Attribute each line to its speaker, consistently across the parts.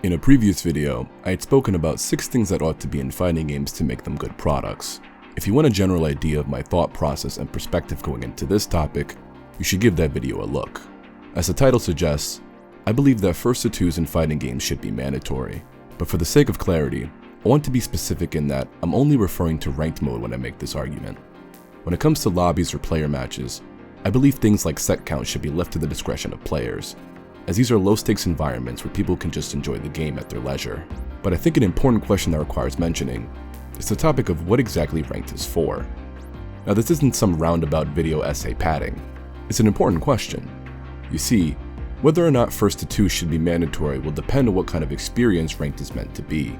Speaker 1: In a previous video, I had spoken about 6 things that ought to be in fighting games to make them good products. If you want a general idea of my thought process and perspective going into this topic, you should give that video a look. As the title suggests, I believe that FT2's in fighting games should be mandatory, but for the sake of clarity, I want to be specific in that I'm only referring to ranked mode when I make this argument. When it comes to lobbies or player matches, I believe things like set count should be left to the discretion of players, as these are low-stakes environments where people can just enjoy the game at their leisure. But I think an important question that requires mentioning is the topic of what exactly ranked is for. Now, this isn't some roundabout video essay padding. It's an important question. You see, whether or not FT2 should be mandatory will depend on what kind of experience ranked is meant to be.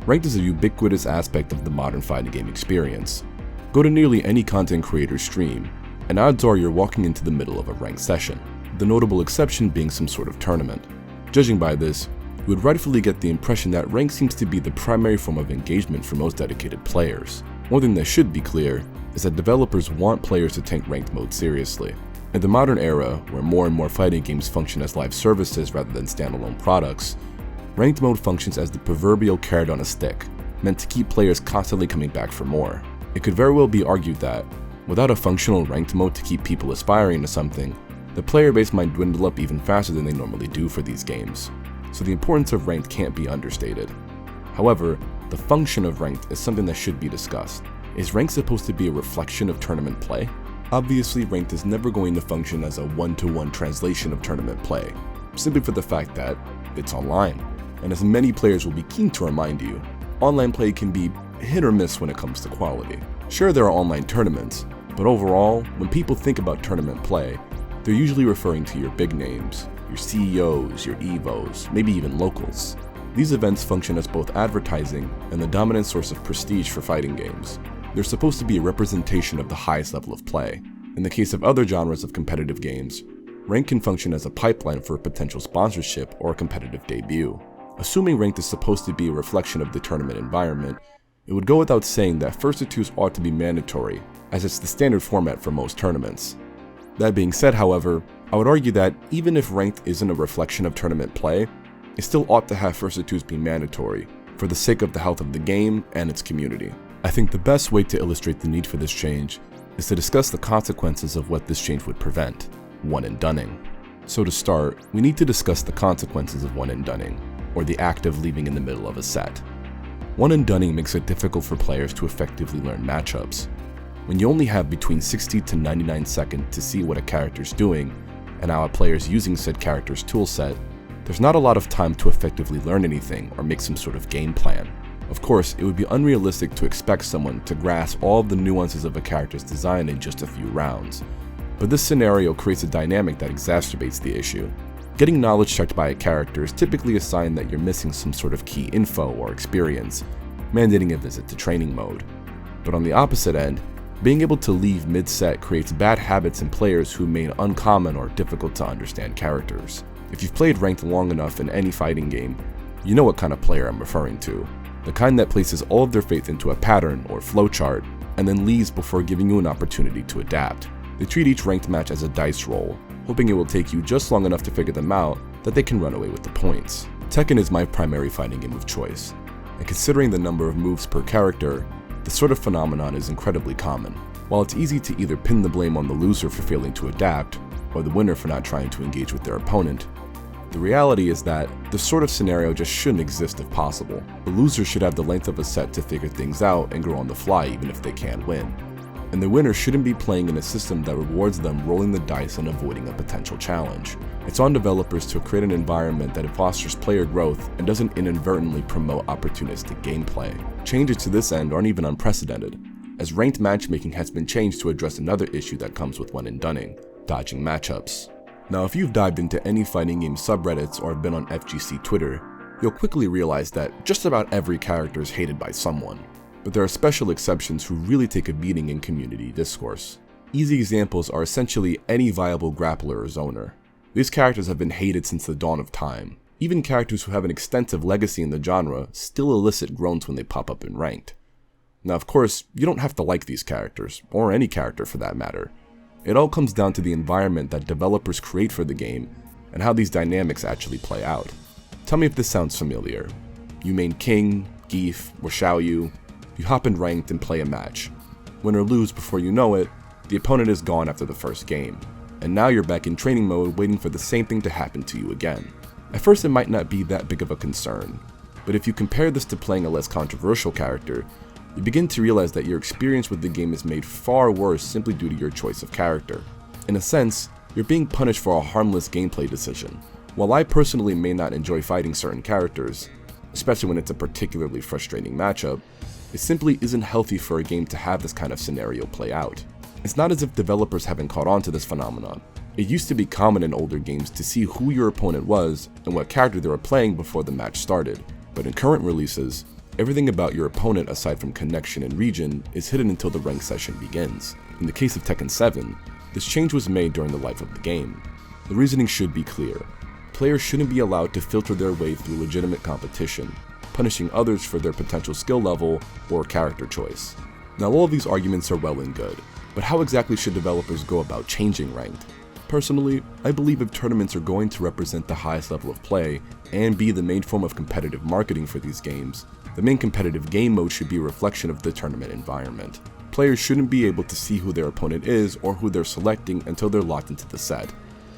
Speaker 1: Ranked is a ubiquitous aspect of the modern fighting game experience. Go to nearly any content creator's stream, and odds are you're walking into the middle of a ranked session, the notable exception being some sort of tournament. Judging by this, you would rightfully get the impression that rank seems to be the primary form of engagement for most dedicated players. One thing that should be clear is that developers want players to take ranked mode seriously. In the modern era, where more and more fighting games function as live services rather than standalone products, ranked mode functions as the proverbial carrot on a stick, meant to keep players constantly coming back for more. It could very well be argued that, without a functional ranked mode to keep people aspiring to something, the player base might dwindle up even faster than they normally do for these games, so the importance of ranked can't be understated. However, the function of ranked is something that should be discussed. Is ranked supposed to be a reflection of tournament play? Obviously, ranked is never going to function as a one-to-one translation of tournament play, simply for the fact that it's online. And as many players will be keen to remind you, online play can be hit or miss when it comes to quality. Sure, there are online tournaments, but overall, when people think about tournament play, they're usually referring to your big names, your CEOs, your EVOs, maybe even locals. These events function as both advertising and the dominant source of prestige for fighting games. They're supposed to be a representation of the highest level of play. In the case of other genres of competitive games, rank can function as a pipeline for a potential sponsorship or a competitive debut. Assuming ranked is supposed to be a reflection of the tournament environment, it would go without saying that FT2's ought to be mandatory, as it's the standard format for most tournaments. That being said, however, I would argue that even if ranked isn't a reflection of tournament play, it still ought to have FT2's be mandatory, for the sake of the health of the game and its community. I think the best way to illustrate the need for this change is to discuss the consequences of what this change would prevent: one and dunning. So to start, we need to discuss the consequences of one and dunning, or the act of leaving in the middle of a set. One and dunning makes it difficult for players to effectively learn matchups. When you only have between 60 to 99 seconds to see what a character's doing and how a player's using said character's toolset, there's not a lot of time to effectively learn anything or make some sort of game plan. Of course, it would be unrealistic to expect someone to grasp all of the nuances of a character's design in just a few rounds, but this scenario creates a dynamic that exacerbates the issue. Getting knowledge checked by a character is typically a sign that you're missing some sort of key info or experience, mandating a visit to training mode. But on the opposite end, being able to leave mid-set creates bad habits in players who remain uncommon or difficult to understand characters. If you've played ranked long enough in any fighting game, you know what kind of player I'm referring to. The kind that places all of their faith into a pattern or flowchart, and then leaves before giving you an opportunity to adapt. They treat each ranked match as a dice roll, hoping it will take you just long enough to figure them out that they can run away with the points. Tekken is my primary fighting game of choice, and considering the number of moves per character, this sort of phenomenon is incredibly common. While it's easy to either pin the blame on the loser for failing to adapt, or the winner for not trying to engage with their opponent, the reality is that this sort of scenario just shouldn't exist if possible. The loser should have the length of a set to figure things out and grow on the fly even if they can't win. And the winner shouldn't be playing in a system that rewards them rolling the dice and avoiding a potential challenge. It's on developers to create an environment that fosters player growth and doesn't inadvertently promote opportunistic gameplay. Changes to this end aren't even unprecedented, as ranked matchmaking has been changed to address another issue that comes with one and dunning: dodging matchups. Now, if you've dived into any fighting game subreddits or have been on FGC Twitter, you'll quickly realize that just about every character is hated by someone. But there are special exceptions who really take a beating in community discourse. Easy examples are essentially any viable grappler or zoner. These characters have been hated since the dawn of time. Even characters who have an extensive legacy in the genre still elicit groans when they pop up in ranked. Now, of course, you don't have to like these characters, or any character for that matter. It all comes down to the environment that developers create for the game and how these dynamics actually play out. Tell me if this sounds familiar. You main King, Geef, or Xiaoyu, you hop in ranked and play a match. Win or lose, before you know it, the opponent is gone after the first game, and now you're back in training mode waiting for the same thing to happen to you again. At first it might not be that big of a concern, but if you compare this to playing a less controversial character, you begin to realize that your experience with the game is made far worse simply due to your choice of character. In a sense, you're being punished for a harmless gameplay decision. While I personally may not enjoy fighting certain characters, especially when it's a particularly frustrating matchup, it simply isn't healthy for a game to have this kind of scenario play out. It's not as if developers haven't caught on to this phenomenon. It used to be common in older games to see who your opponent was and what character they were playing before the match started, but in current releases, everything about your opponent aside from connection and region is hidden until the ranked session begins. In the case of Tekken 7, this change was made during the life of the game. The reasoning should be clear. Players shouldn't be allowed to filter their way through legitimate competition, punishing others for their potential skill level or character choice. Now all of these arguments are well and good, but how exactly should developers go about changing ranked? Personally, I believe if tournaments are going to represent the highest level of play and be the main form of competitive marketing for these games, the main competitive game mode should be a reflection of the tournament environment. Players shouldn't be able to see who their opponent is or who they're selecting until they're locked into the set,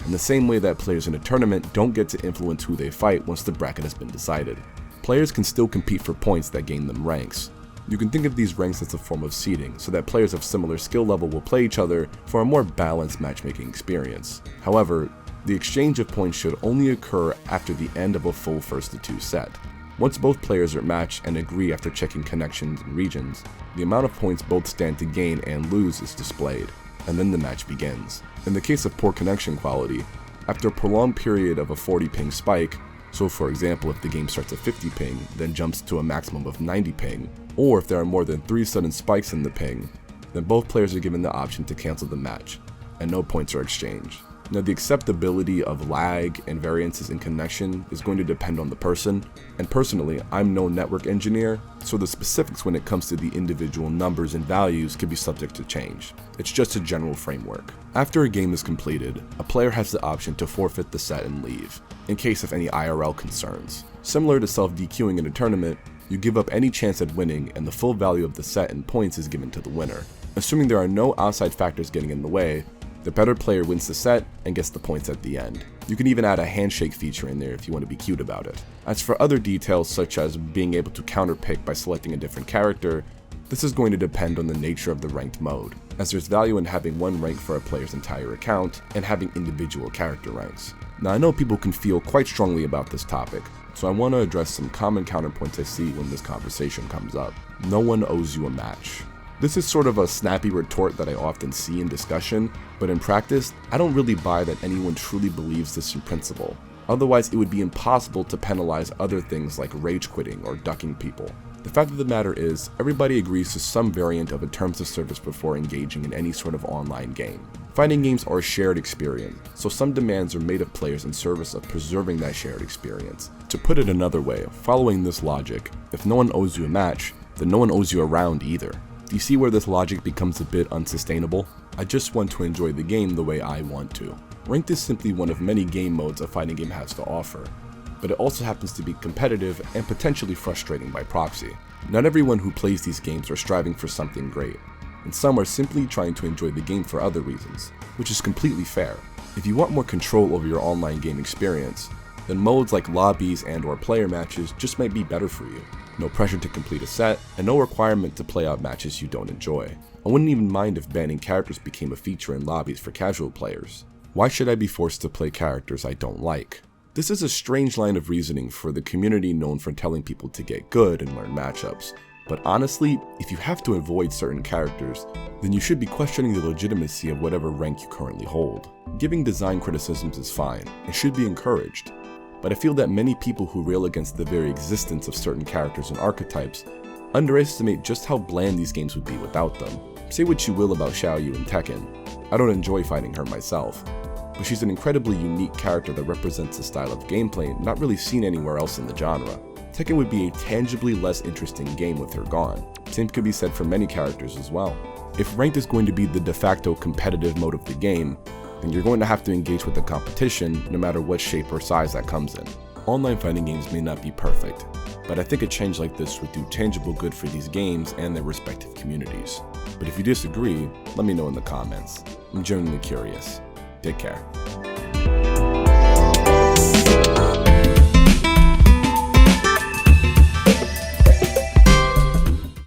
Speaker 1: in the same way that players in a tournament don't get to influence who they fight once the bracket has been decided. Players can still compete for points that gain them ranks. You can think of these ranks as a form of seeding, so that players of similar skill level will play each other for a more balanced matchmaking experience. However, the exchange of points should only occur after the end of a full 1-2 set. Once both players are matched and agree after checking connections and regions, the amount of points both stand to gain and lose is displayed, and then the match begins. In the case of poor connection quality, after a prolonged period of a 40 ping spike, so for example if the game starts at 50 ping, then jumps to a maximum of 90 ping, or if there are more than 3 sudden spikes in the ping, then both players are given the option to cancel the match, and no points are exchanged. Now the acceptability of lag and variances in connection is going to depend on the person, and personally I'm no network engineer, so the specifics when it comes to the individual numbers and values can be subject to change. It's just a general framework. After a game is completed, a player has the option to forfeit the set and leave, in case of any IRL concerns. Similar to self-DQing in a tournament, you give up any chance at winning and the full value of the set and points is given to the winner. Assuming there are no outside factors getting in the way, the better player wins the set and gets the points at the end. You can even add a handshake feature in there if you want to be cute about it. As for other details such as being able to counterpick by selecting a different character, this is going to depend on the nature of the ranked mode, as there's value in having one rank for a player's entire account and having individual character ranks. Now I know people can feel quite strongly about this topic, so I want to address some common counterpoints I see when this conversation comes up. No one owes you a match. This is sort of a snappy retort that I often see in discussion, but in practice, I don't really buy that anyone truly believes this in principle. Otherwise, it would be impossible to penalize other things like rage quitting or ducking people. The fact of the matter is, everybody agrees to some variant of a terms of service before engaging in any sort of online game. Fighting games are a shared experience, so some demands are made of players in service of preserving that shared experience. To put it another way, following this logic, if no one owes you a match, then no one owes you a round either. Do you see where this logic becomes a bit unsustainable? I just want to enjoy the game the way I want to. Ranked is simply one of many game modes a fighting game has to offer, but it also happens to be competitive and potentially frustrating by proxy. Not everyone who plays these games are striving for something great, and some are simply trying to enjoy the game for other reasons, which is completely fair. If you want more control over your online game experience, then modes like lobbies and/or player matches just might be better for you. No pressure to complete a set, and no requirement to play out matches you don't enjoy. I wouldn't even mind if banning characters became a feature in lobbies for casual players. Why should I be forced to play characters I don't like? This is a strange line of reasoning for the community known for telling people to get good and learn matchups. But honestly, if you have to avoid certain characters, then you should be questioning the legitimacy of whatever rank you currently hold. Giving design criticisms is fine, and should be encouraged. But I feel that many people who rail against the very existence of certain characters and archetypes underestimate just how bland these games would be without them. Say what you will about Xiaoyu in Tekken. I don't enjoy fighting her myself, but she's an incredibly unique character that represents a style of gameplay not really seen anywhere else in the genre. Tekken would be a tangibly less interesting game with her gone. Same could be said for many characters as well. If ranked is going to be the de facto competitive mode of the game, then you're going to have to engage with the competition no matter what shape or size that comes in. Online fighting games may not be perfect, but I think a change like this would do tangible good for these games and their respective communities. But if you disagree, let me know in the comments. I'm genuinely curious. Take care.